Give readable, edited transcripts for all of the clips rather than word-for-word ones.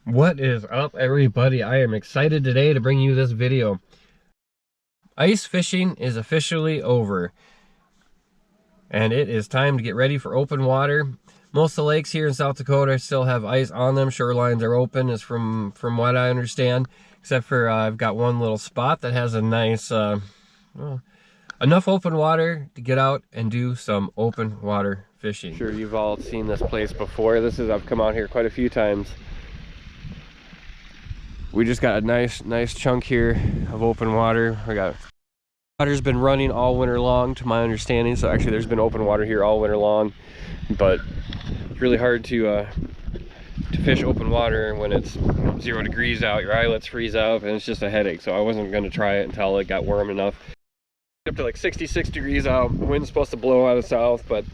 What is up, everybody? I am excited today to bring you this video. Ice fishing is officially over, and it is time to get ready for open water. Most of the lakes here in South Dakota still have ice on them. Shorelines are open, is from what I understand, except for I've got one little spot that has a nice, enough open water to get out and do some open water fishing. Sure, you've all seen this place before. I've come out here quite a few times. We just got a nice chunk here of open water. Water's been running all winter long, to my understanding. So actually, there's been open water here all winter long, but it's really hard to fish open water when it's 0 degrees out. Your eyelets freeze out, and it's just a headache. So I wasn't going to try it until it got warm enough. Up to like 66 degrees out. The wind's supposed to blow out of south, but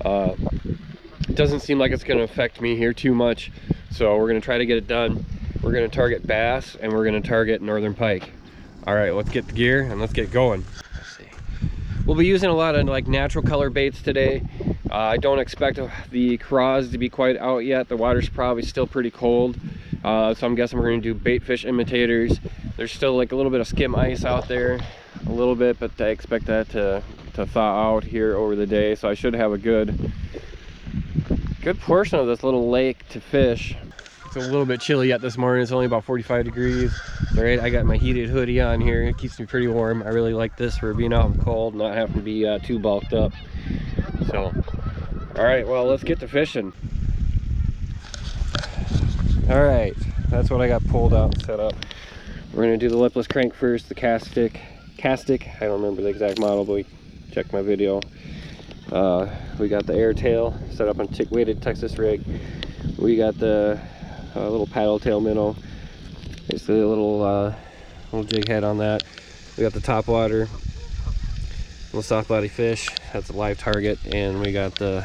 it doesn't seem like it's going to affect me here too much. So we're going to try to get it done. We're going to target bass, and we're going to target northern pike. All right, let's get the gear and let's get going. Let's see. We'll be using a lot of like natural color baits today. I don't expect the craws to be quite out yet. The water's probably still pretty cold. So I'm guessing we're going to do bait fish imitators. There's still like a little bit of skim ice out there, a little bit, but I expect that to thaw out here over the day. So I should have a good portion of this little lake to fish. It's a little bit chilly yet this morning. It's only about 45 degrees. All right, I got my heated hoodie on here. It keeps me pretty warm. I really like this for being out in the cold, not having to be too bulked up. So, all right, well, let's get to fishing. All right, that's what I got pulled out and set up. We're gonna do the lipless crank first, the Castic. I don't remember the exact model, but we checked my video. We got the Airtail set up on weighted Texas rig. We got the little paddle tail minnow. It's a little jig head on that. We got the topwater, little soft body fish. That's a live target, and we got the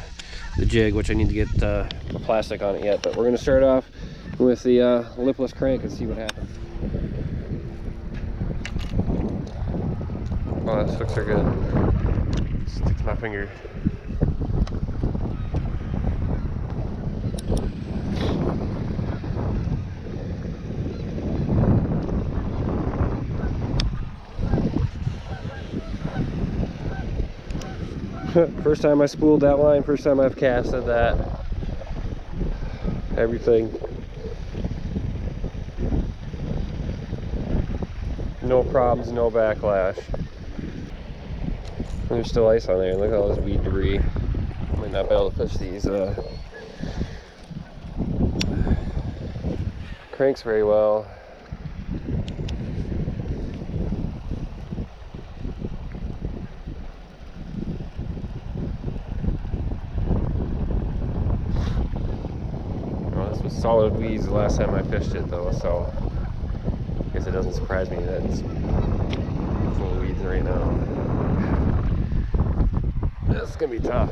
jig, which I need to get the plastic on it yet. But we're gonna start off with the lipless crank and see what happens. Oh, those hooks are good. Sticks my finger. First time I spooled that line, first time I've casted that. Everything. No problems, no backlash. There's still ice on there. Look at all this weed debris. Might not be able to fish these cranks very well. Solid weeds the last time I fished it though, so I guess it doesn't surprise me that it's full of weeds right now. This is gonna be tough.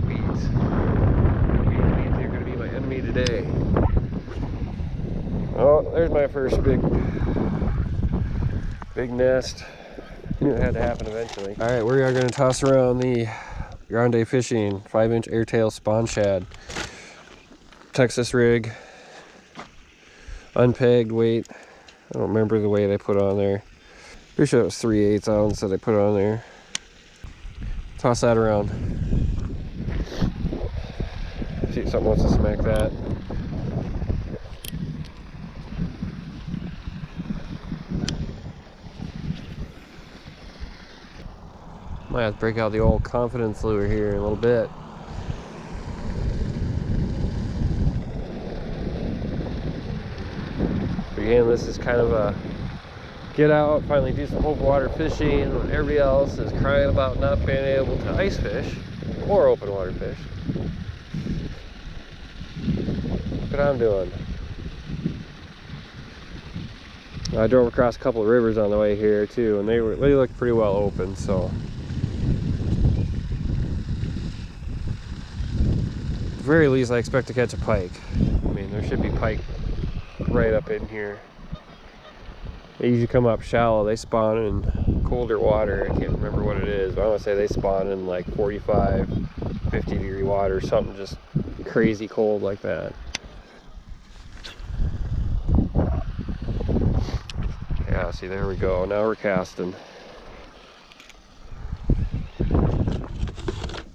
Weeds are gonna be my enemy today. Oh, there's my first big nest. Knew it had to happen eventually. All right, we are gonna toss around the Grande Fishing 5-inch Airtail spawn shad, Texas rig, unpegged weight. I don't remember the weight I put on there. Pretty sure it was 3/8 ounce that I put on there. Toss that around. See if something wants to smack that. Might have to break out the old Confidence lure here in a little bit. But again, this is kind of a get out, finally do some open water fishing when everybody else is crying about not being able to ice fish or open water fish. Look what I'm doing. I drove across a couple of rivers on the way here too, and they looked pretty well open, so. At the very least, I expect to catch a pike. I mean, there should be pike right up in here. They usually come up shallow. They spawn in colder water. I can't remember what it is, but I want to say they spawn in like 45, 50 degree water, something just crazy cold like that. Yeah, see, there we go. Now we're casting.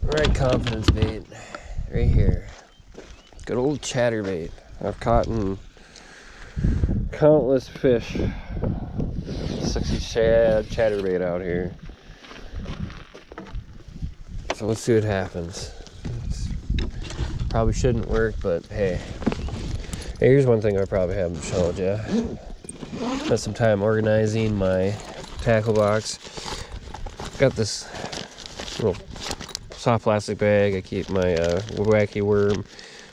Right, confidence bait, right here. Good old chatterbait. I've caught countless fish. 60 shad chatterbait out here. So let's see what happens. Probably shouldn't work, but hey. Here's one thing I probably haven't showed you. Spent some time organizing my tackle box. Got this little soft plastic bag. I keep my wacky worm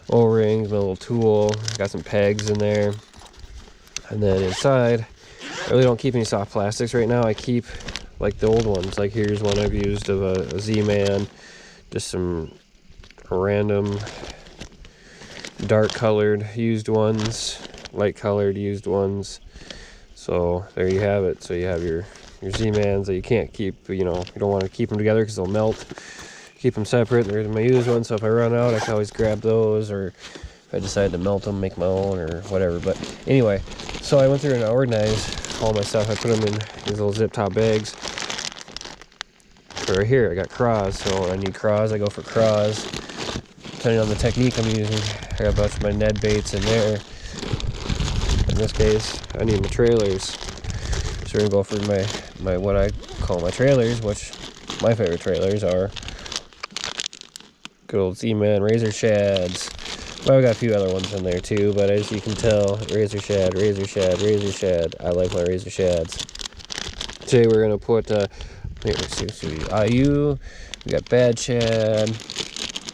O-rings, my little tool. Got some pegs in there. And then inside, I really don't keep any soft plastics right now. I keep like the old ones. Like here's one I've used of a Z-Man. Just some random dark colored used ones, light colored used ones. So there you have it. So you have your Z-Mans that you can't keep, you know, you don't want to keep them together because they'll melt. Keep them separate. There's my used ones, so if I run out I can always grab those, or if I decide to melt them, make my own or whatever. But anyway, so I went through and organized all my stuff. I put them in these little zip top bags. Right here I got craws, so I need craws, I go for craws. Depending on the technique I'm using, I got a bunch of my Ned baits in there. In this case, I need my trailers. So we're gonna go for my what I call my trailers, which my favorite trailers are good old Z-Man Razor Shads. Well, we got a few other ones in there too, but as you can tell, Razor Shad, Razor Shad, Razor Shad. I like my Razor Shads. Today we're gonna put here, let's see, IU. We got Bad Shad.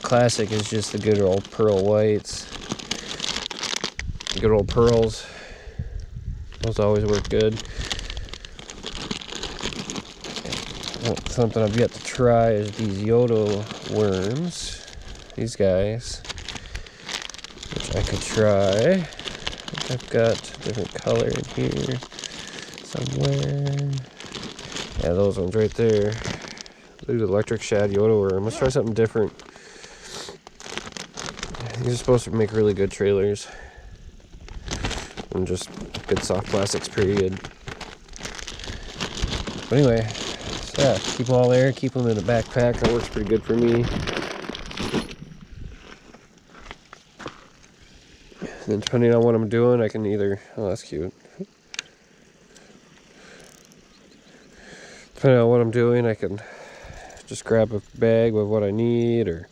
Classic is just the good old pearl whites. Good old pearls. Those always work good. Something I've yet to try is these Yodo worms. These guys, which I could try. I think I've got a different color in here somewhere. Yeah, those ones right there. Look at the electric shad Yodo worm. Let's try something different. These are supposed to make really good trailers. And just good soft plastics, period. But anyway, so yeah, keep them all there, keep them in a backpack. That works pretty good for me. And then depending on what I'm doing, I can either, oh, that's cute. Depending on what I'm doing, I can just grab a bag with what I need or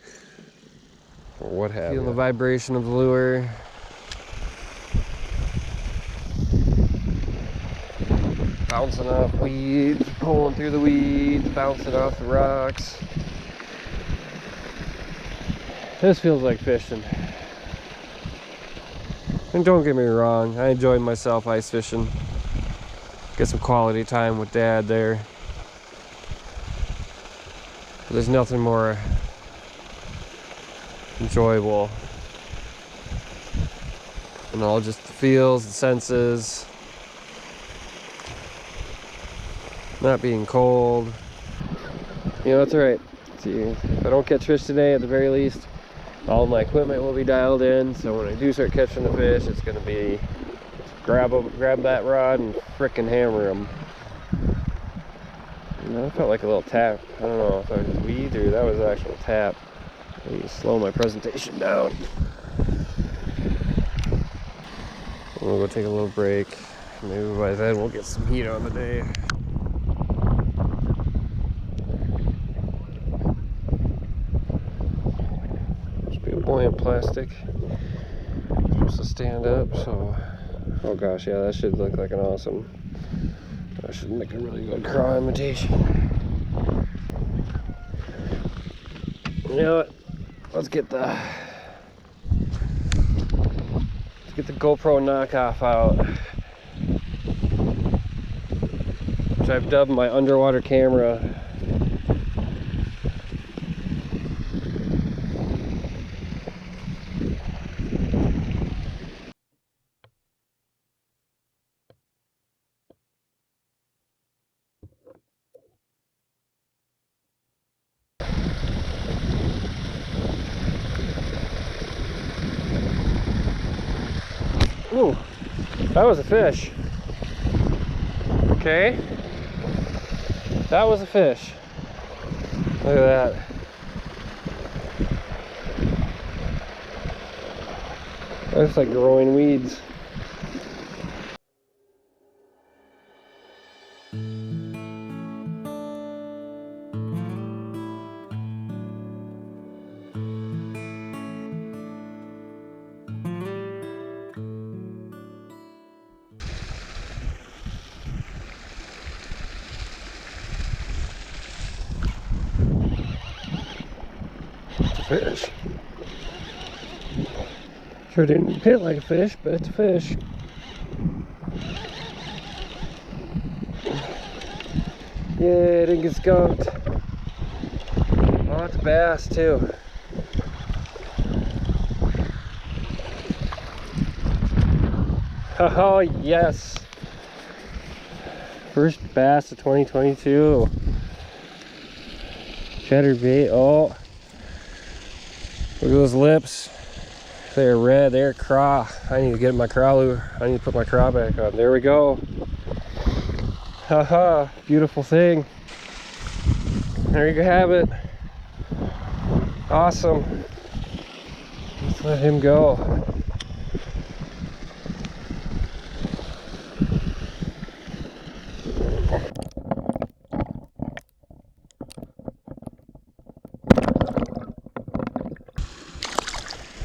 what have you. Feel the vibration of the lure. Bouncing off weeds, pulling through the weeds, bouncing off the rocks. This feels like fishing. And don't get me wrong, I enjoyed myself ice fishing. Get some quality time with Dad there. But there's nothing more enjoyable than all just the feels, the senses. Not being cold. You know, it's alright. See, if I don't catch fish today, at the very least, all of my equipment will be dialed in. So when I do start catching the fish, it's gonna be grab that rod and frickin' hammer them. You know, it felt like a little tap. I don't know if that was just weeds or that was an actual tap. Let me slow my presentation down. We'll go take a little break. Maybe by then we'll get some heat on the day. Buoyant plastic, supposed to stand up, so oh gosh, yeah, that should look like an awesome, that should make a really good craw imitation. You know what, let's get the GoPro knockoff out, which I've dubbed my underwater camera. Ooh, that was a fish. Okay. That was a fish. Look at that. Looks like growing weeds. It's a fish. Sure didn't hit like a fish, but it's a fish. Yeah, it didn't get skunked. Oh, it's a bass too. Oh yes. First bass of 2022. Chatterbait. Oh. Look at those lips. They're red. They're craw. I need to get my craw lure. I need to put my craw back on. There we go. Haha. Beautiful thing. There you have it. Awesome. Let's let him go.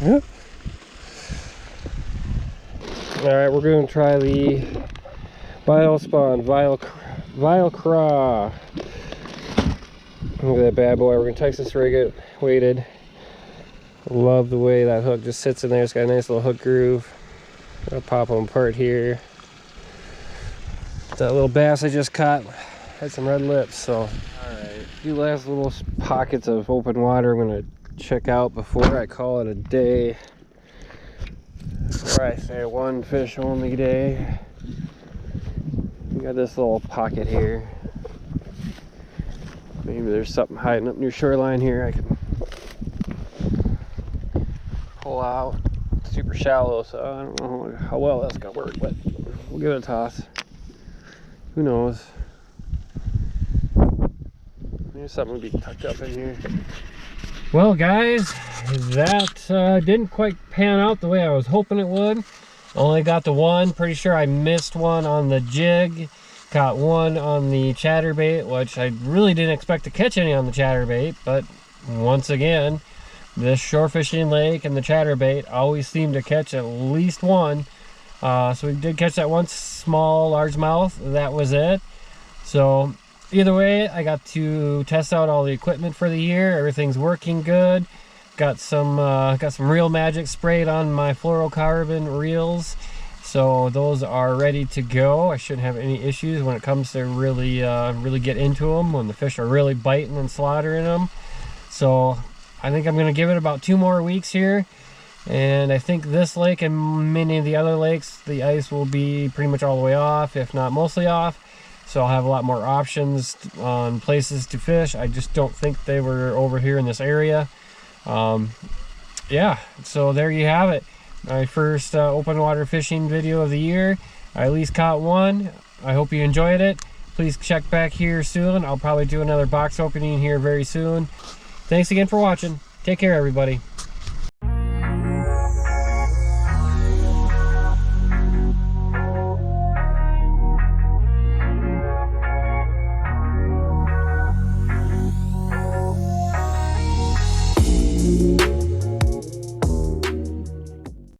Yep. Alright, we're going to try the Vile Spawn, Vile Craw. Look at that bad boy. We're going to Texas rig it, weighted. Love the way that hook just sits in there. It's got a nice little hook groove. I'll pop them apart here. That little bass I just caught had some red lips, so. Alright, a few last little pockets of open water I'm going to check out before I call it a day. Before I say one fish only day. We got this little pocket here. Maybe there's something hiding up near shoreline here I can pull out. It's super shallow, so I don't know how well that's gonna work, but we'll give it a toss. Who knows? Maybe something would be tucked up in here. Well guys, that didn't quite pan out the way I was hoping it would. Only got the one. Pretty sure I missed one on the jig. Caught one on the chatterbait, which I really didn't expect to catch any on the chatterbait, but once again, this shore fishing lake and the chatterbait always seem to catch at least one. So we did catch that one small largemouth. That was it. So either way, I got to test out all the equipment for the year. Everything's working good. Got some Reel Magic sprayed on my fluorocarbon reels, so those are ready to go. I shouldn't have any issues when it comes to really get into them when the fish are really biting and slaughtering them. So I think I'm going to give it about 2 more weeks here, and I think this lake and many of the other lakes, the ice will be pretty much all the way off, if not mostly off. So I'll have a lot more options on places to fish. I just don't think they were over here in this area. Yeah, so there you have it. My first open water fishing video of the year. I at least caught one. I hope you enjoyed it. Please check back here soon. I'll probably do another box opening here very soon. Thanks again for watching. Take care, everybody.